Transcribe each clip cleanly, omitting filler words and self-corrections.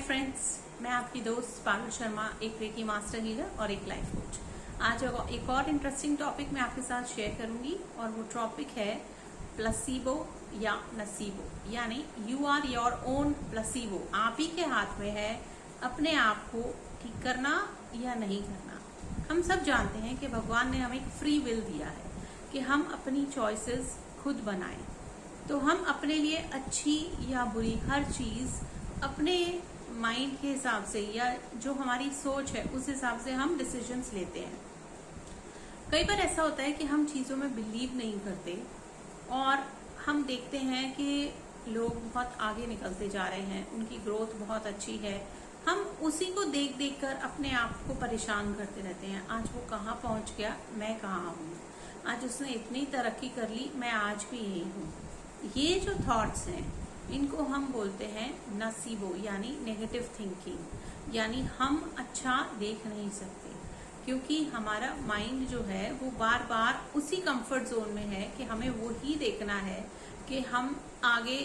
Friends, मैं आपकी दोस्त पारुल शर्मा, एक रेकी मास्टर हीलर और एक लाइफ कोच। आज एक और इंटरेस्टिंग टॉपिक मैं आपके साथ शेयर करूंगी और वो टॉपिक है प्लेसिबो या नसीबो, यानी you are your own placebo. आप ही के हाथ में है अपने आप को ठीक करना या नहीं करना। हम सब जानते हैं कि भगवान ने हमें एक फ्री विल दिया है कि हम अपनी चॉइसेस खुद बनाएं। तो हम अपने लिए अच्छी या बुरी हर चीज अपने माइंड के हिसाब से या जो हमारी सोच है उस हिसाब से हम डिसीजंस लेते हैं। कई बार ऐसा होता है कि हम चीजों में बिलीव नहीं करते और हम देखते हैं कि लोग बहुत आगे निकलते जा रहे हैं, उनकी ग्रोथ बहुत अच्छी है। हम उसी को देख देख कर अपने आप को परेशान करते रहते हैं। आज वो कहाँ पहुंच गया, मैं कहाँ हूँ। आज उसने इतनी तरक्की कर ली, मैं आज भी यही हूँ। ये जो थॉट्स हैं इनको हम बोलते हैं नसीबो, यानी नेगेटिव थिंकिंग। यानी हम अच्छा देख नहीं सकते क्योंकि हमारा माइंड जो है वो बार बार उसी कंफर्ट जोन में है कि हमें वो ही देखना है कि हम आगे,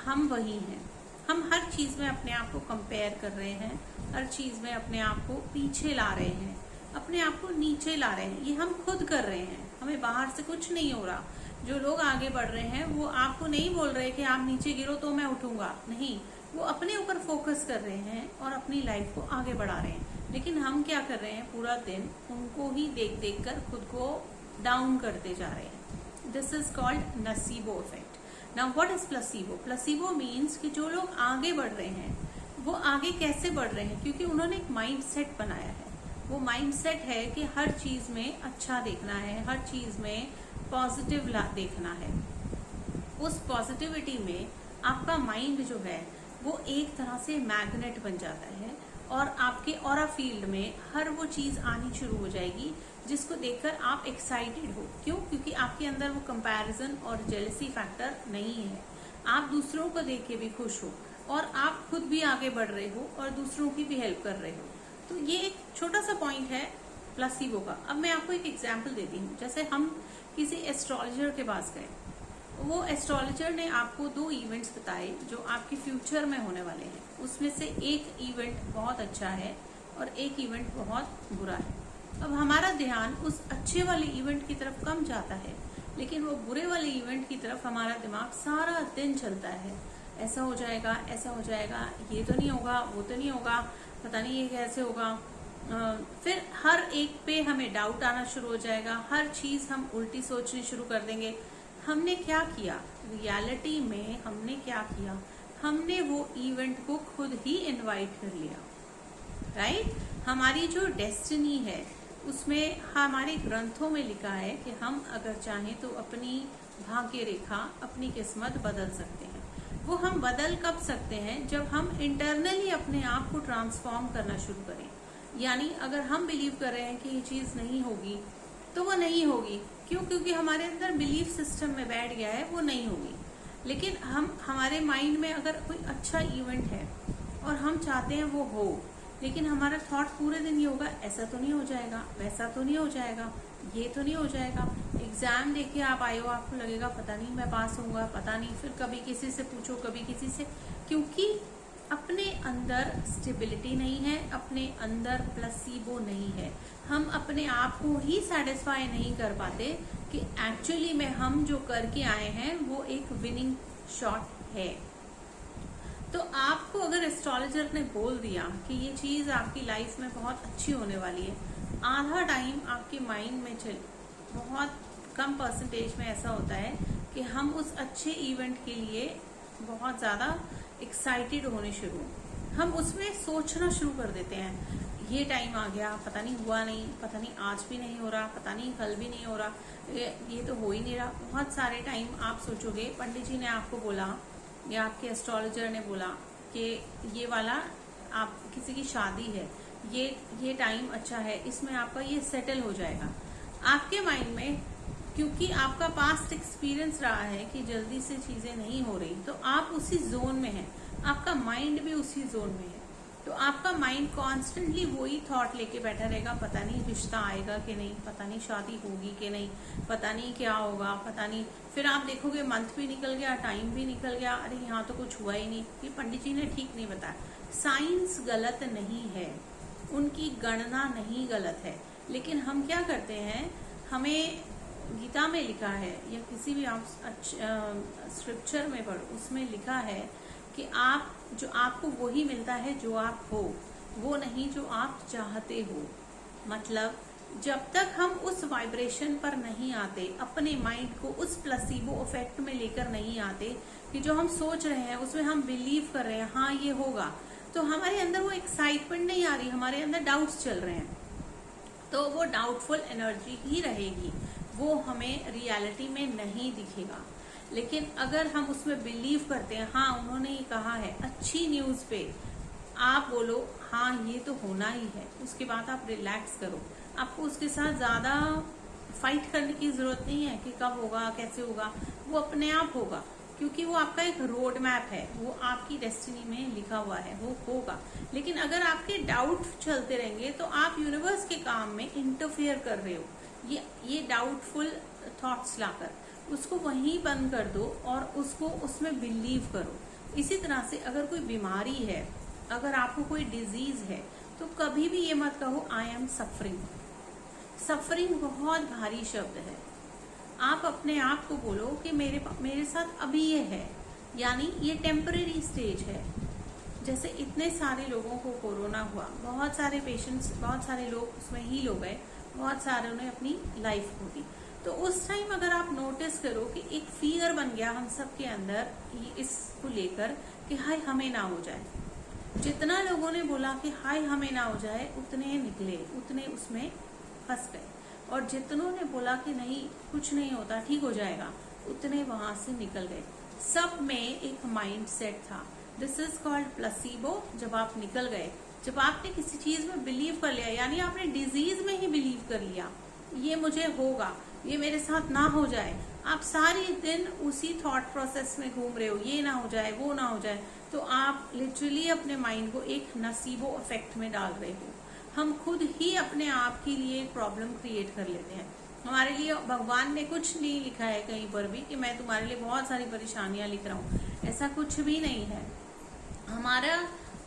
हम वही हैं। हम हर चीज में अपने आप को कंपेयर कर रहे हैं, हर चीज में अपने आप को पीछे ला रहे हैं, अपने आप को नीचे ला रहे हैं। ये हम खुद कर रहे हैं, हमें बाहर से कुछ नहीं हो रहा। जो लोग आगे बढ़ रहे हैं वो आपको नहीं बोल रहे कि आप नीचे गिरो तो मैं उठूंगा, नहीं, वो अपने ऊपर फोकस कर रहे हैं और अपनी लाइफ को आगे बढ़ा रहे हैं। लेकिन हम क्या कर रहे हैं, पूरा दिन उनको ही देख देख कर खुद को डाउन करते जा रहे हैं। This is called nocebo effect. Now what is placebo? Placebo means कि जो लोग आगे बढ़ रहे हैं वो आगे कैसे बढ़ रहे हैं, क्योंकि उन्होंने एक माइंड सेट बनाया है। वो माइंड सेट है कि हर चीज में अच्छा देखना है, हर चीज में पॉजिटिव देखना है। उस पॉजिटिविटी में आपका माइंड जो है वो एक तरह से मैग्नेट बन जाता है और आपके ऑरा फील्ड में हर वो चीज आनी शुरू हो जाएगी जिसको देखकर आप एक्साइटेड हो। क्यों? क्योंकि आपके अंदर वो कंपैरिजन और जेलसी फैक्टर नहीं है। आप दूसरों को देख के भी खुश हो और आप खुद भी आगे बढ़ रहे हो और दूसरों की भी हेल्प कर रहे हो। तो ये एक छोटा सा पॉइंट है प्लेसिबो का। अब मैं आपको एक एग्जाम्पल देती हूँ। जैसे हम किसी एस्ट्रोलॉजर के पास गए, वो एस्ट्रोलॉजर ने आपको 2 इवेंट्स बताए जो आपके फ्यूचर में होने वाले हैं। उसमें से एक इवेंट बहुत अच्छा है और एक इवेंट बहुत बुरा है। अब हमारा ध्यान उस अच्छे वाले इवेंट की तरफ कम जाता है, लेकिन वो बुरे वाले इवेंट की तरफ हमारा दिमाग सारा दिन चलता है। ऐसा हो जाएगा, ऐसा हो जाएगा, ये तो नहीं होगा, वो तो नहीं होगा, पता नहीं ये कैसे होगा। फिर हर एक पे हमें डाउट आना शुरू हो जाएगा, हर चीज हम उल्टी सोचनी शुरू कर देंगे। हमने क्या किया रियलिटी में? हमने क्या किया, हमने वो इवेंट को खुद ही इनवाइट कर लिया। राइट? हमारी जो डेस्टिनी है उसमें हमारे ग्रंथों में लिखा है कि हम अगर चाहें तो अपनी भाग्य रेखा, अपनी किस्मत बदल सकते हैं। वो हम बदल कब सकते हैं? जब हम इंटरनली अपने आप को ट्रांसफॉर्म करना शुरू करें। यानी अगर हम बिलीव कर रहे हैं कि ये चीज नहीं होगी तो वो नहीं होगी। क्यों? क्योंकि हमारे अंदर बिलीफ सिस्टम में बैठ गया है वो नहीं होगी। लेकिन हमारे माइंड में अगर कोई अच्छा इवेंट है और हम चाहते हैं वो हो, लेकिन हमारा थॉट पूरे दिन ये होगा, ऐसा तो नहीं हो जाएगा, वैसा तो नहीं हो जाएगा, ये तो नहीं हो जाएगा। एग्जाम देके आप आए हो, आपको लगेगा पता नहीं मैं पास होऊंगा, पता नहीं। फिर कभी किसी से पूछो, कभी किसी से, क्योंकि अपने अंदर स्टेबिलिटी नहीं है, अपने अंदर प्लेसिबो नहीं है। हम अपने आप को ही सेटिस्फाई नहीं कर पाते कि एक्चुअली में हम जो करके आए हैं वो एक विनिंग शॉट है। तो आपको अगर एस्ट्रोलॉजर ने बोल दिया कि ये चीज आपकी लाइफ में बहुत अच्छी होने वाली है, आधा टाइम आपके माइंड में बहुत कम परसेंटेज में ऐसा होता है कि हम उस अच्छे इवेंट के लिए बहुत ज्यादा एक्साइटेड होने शुरू, हम उसमें सोचना शुरू कर देते हैं। ये टाइम आ गया, पता नहीं हुआ नहीं, पता नहीं आज भी नहीं हो रहा, पता नहीं कल भी नहीं हो रहा, ये तो हो ही नहीं रहा। बहुत सारे टाइम आप सोचोगे, पंडित जी ने आपको बोला या आपके एस्ट्रोलॉजर ने बोला कि ये वाला, आप किसी की शादी है, ये टाइम अच्छा है, इसमें आपका ये सेटल हो जाएगा। आपके माइंड में क्योंकि आपका पास्ट एक्सपीरियंस रहा है कि जल्दी से चीजें नहीं हो रही, तो आप उसी जोन में हैं, आपका माइंड भी उसी जोन में है। तो आपका माइंड कॉन्स्टेंटली वही थॉट लेके बैठा रहेगा, पता नहीं रिश्ता आएगा कि नहीं, पता नहीं शादी होगी कि नहीं, पता नहीं क्या होगा, पता नहीं। फिर आप देखोगे मंथ भी निकल गया, टाइम भी निकल गया, अरे यहाँ तो कुछ हुआ ही नहीं, ये पंडित जी ने ठीक नहीं बताया। साइंस गलत नहीं है, उनकी गणना नहीं गलत है, लेकिन हम क्या करते हैं, हमें गीता में लिखा है या किसी भी आप स्क्रिप्चर में पढ़ो, उसमें लिखा है कि आप जो आपको वही मिलता है जो आप हो, वो नहीं जो आप चाहते हो। मतलब जब तक हम उस वाइब्रेशन पर नहीं आते, अपने माइंड को उस प्लेसिबो इफेक्ट में लेकर नहीं आते कि जो हम सोच रहे हैं उसमें हम बिलीव कर रहे हैं हाँ ये होगा, तो हमारे अंदर वो एक्साइटमेंट नहीं आ रही, हमारे अंदर डाउट्स चल रहे हैं, तो वो डाउटफुल एनर्जी ही रहेगी, वो हमें रियलिटी में नहीं दिखेगा। लेकिन अगर हम उसमें बिलीव करते हैं, हाँ उन्होंने ही कहा है, अच्छी न्यूज पे आप बोलो हाँ ये तो होना ही है, उसके बाद आप रिलैक्स करो, आपको उसके साथ ज्यादा फाइट करने की जरूरत नहीं है कि कब होगा कैसे होगा, वो अपने आप होगा, क्योंकि वो आपका एक रोड मैप है, वो आपकी डेस्टिनी में लिखा हुआ है, वो होगा। लेकिन अगर आपके डाउट चलते रहेंगे तो आप यूनिवर्स के काम में इंटरफेयर कर रहे हो। ये डाउटफुल थॉट्स लाकर उसको वहीं बंद कर दो और उसको उसमें बिलीव करो। इसी तरह से अगर कोई बीमारी है, अगर आपको कोई डिजीज है, तो कभी भी ये मत कहो आई एम सफरिंग। सफरिंग बहुत भारी शब्द है। आप अपने आप को बोलो कि मेरे साथ अभी ये है, यानी ये टेम्परेरी स्टेज है। जैसे इतने सारे लोगों को कोरोना हुआ, बहुत सारे पेशेंट्स, बहुत सारे लोग उसमें हील हो गए, बहुत सारे ने अपनी लाइफ खो दी। तो उस टाइम अगर आप नोटिस करो कि एक फियर बन गया हम सब के अंदर इसको लेकर कि हाय हमें ना हो जाए, जितना लोगों ने बोला कि हाय हमें ना हो जाए, उतने निकले, उतने उसमें फंस गए, और जितनों ने बोला कि नहीं कुछ नहीं होता ठीक हो जाएगा, उतने वहां से निकल गए। सब में एक माइंड सेट था, दिस इज कॉल्ड प्लेसिबो। जब आप निकल गए, जब आपने किसी चीज में बिलीव कर लिया, यानी आपने डिजीज में ही बिलीव कर लिया, ये मुझे होगा, ये मेरे साथ ना हो जाए, आप सारी दिन उसी थॉट प्रोसेस में घूम रहे हो, ये ना हो जाए वो ना हो जाए, तो आप लिटरली अपने माइंड को एक नसीबो इफेक्ट में डाल रहे हो। हम खुद ही अपने आप के लिए प्रॉब्लम क्रिएट कर लेते हैं। हमारे लिए भगवान ने कुछ नहीं लिखा है कहीं पर भी कि मैं तुम्हारे लिए बहुत सारी परेशानियां लिख रहा हूँ, ऐसा कुछ भी नहीं है। हमारा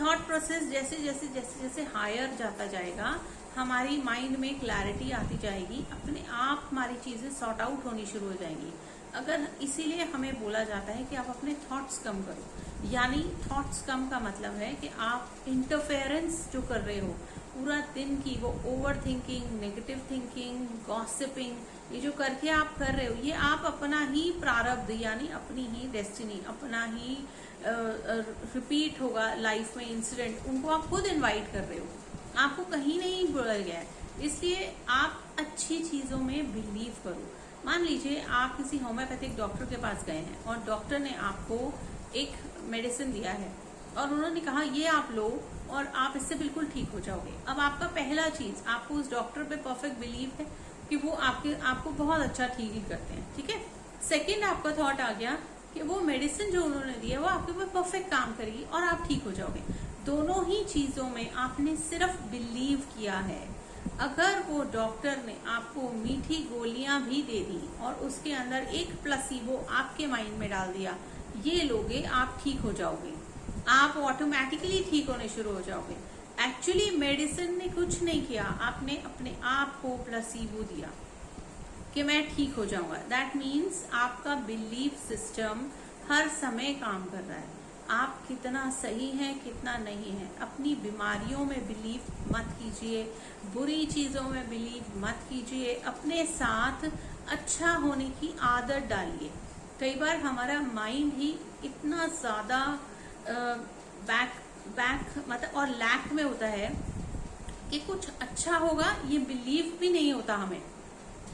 थॉट प्रोसेस जैसे जैसे जैसे जैसे हायर जाता जाएगा, हमारी माइंड में क्लैरिटी आती जाएगी, अपने आप हमारी चीजें सॉर्ट आउट होनी शुरू हो जाएंगी। अगर इसीलिए हमें बोला जाता है कि आप अपने थॉट्स कम करो, यानी थॉट्स कम का मतलब है कि आप इंटरफेरेंस जो कर रहे हो पूरा दिन की, वो over thinking, negative thinking, gossiping, ये जो करके आप कर रहे हो, ये आप अपना ही प्रारब्ध यानी अपनी ही डेस्टिनी, अपना ही रिपीट होगा लाइफ में इंसिडेंट, उनको आप खुद इनवाइट कर रहे हो, आपको कहीं नहीं बोला गया है। इसलिए आप अच्छी चीजों में बिलीव करो। मान लीजिए आप किसी होम्योपैथिक डॉक्टर के पास गए हैं और डॉक्टर ने आपको एक मेडिसिन दिया है और उन्होंने कहा ये आप लो और आप इससे बिल्कुल ठीक हो जाओगे। अब आपका पहला चीज, आपको उस डॉक्टर पे परफेक्ट बिलीव है कि वो आपको बहुत अच्छा ठीक करते हैं, ठीक है। सेकेंड आपका थॉट आ गया कि वो मेडिसिन जो उन्होंने दी है वो आपके ऊपर परफेक्ट काम करेगी और आप ठीक हो जाओगे। दोनों ही चीजों में आपने सिर्फ बिलीव किया है। अगर वो डॉक्टर ने आपको मीठी गोलियां भी दे दी और उसके अंदर एक प्लेसिबो आपके माइंड में डाल दिया, ये लोगे आप ठीक हो जाओगे, आप ऑटोमेटिकली ठीक होने शुरू हो जाओगे। एक्चुअली मेडिसिन ने कुछ नहीं किया, आपने अपने आप को प्लेसिबो दिया कि मैं ठीक हो जाऊंगा। दैट मीन्स आपका बिलीफ सिस्टम हर समय काम कर रहा है। आप कितना सही हैं कितना नहीं है। अपनी बीमारियों में बिलीव मत कीजिए, बुरी चीजों में बिलीव मत कीजिए, अपने साथ अच्छा होने की आदत डालिए। कई बार हमारा माइंड ही इतना ज्यादा बैक मतलब और लैक में होता है कि कुछ अच्छा होगा, ये बिलीव भी नहीं होता हमें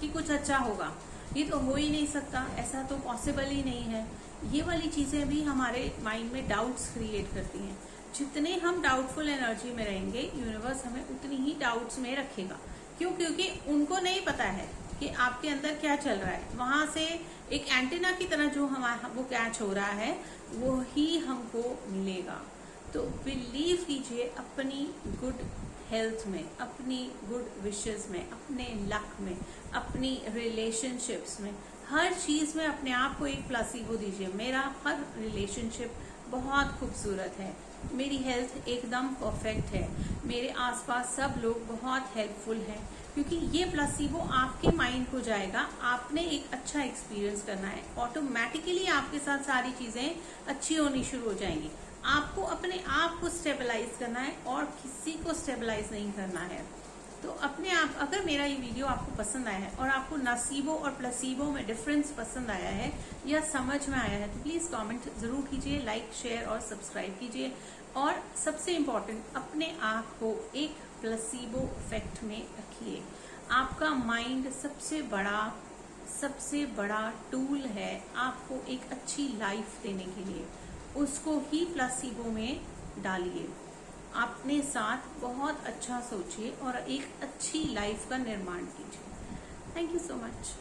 कि कुछ अच्छा होगा, ये तो हो ही नहीं सकता, ऐसा तो पॉसिबल ही नहीं है। ये वाली चीजें भी हमारे माइंड में डाउट्स क्रिएट करती हैं। जितने हम डाउटफुल एनर्जी में रहेंगे, यूनिवर्स हमें उतनी ही डाउट्स में रखेगा। क्यों? क्योंकि उनको नहीं पता है कि आपके अंदर क्या चल रहा है। वहां से एक एंटीना की तरह जो हमारा वो कैच हो रहा है वो ही हमको मिलेगा। तो बिलीव कीजिए अपनी गुड हेल्थ में, अपनी गुड विशेस में, अपने लक में, अपनी रिलेशनशिप्स में, हर चीज में अपने आप को एक प्लेसिबो दीजिए। मेरा हर रिलेशनशिप बहुत खूबसूरत है, मेरी हेल्थ एकदम परफेक्ट है, मेरे आसपास सब लोग बहुत हेल्पफुल हैं, क्योंकि ये प्लेसिबो आपके माइंड को जाएगा। आपने एक अच्छा एक्सपीरियंस करना है, ऑटोमेटिकली आपके साथ सारी चीजें अच्छी होनी शुरू हो जाएंगी। आपको अपने आप को स्टेबलाइज करना है और किसी को स्टेबलाइज नहीं करना है। तो अपने आप, अगर मेरा ये वीडियो आपको पसंद आया है और आपको नसीबो और प्लेसिबो में डिफरेंस पसंद आया है या समझ में आया है, तो प्लीज कमेंट जरूर कीजिए, लाइक शेयर और सब्सक्राइब कीजिए। और सबसे इम्पोर्टेंट, अपने आप को एक प्लेसिबो इफेक्ट में रखिए। आपका माइंड सबसे बड़ा टूल है आपको एक अच्छी लाइफ देने के लिए। उसको ही प्लेसिबो में डालिए, अपने साथ बहुत अच्छा सोचिए और एक अच्छी लाइफ का निर्माण कीजिए। Thank you so much.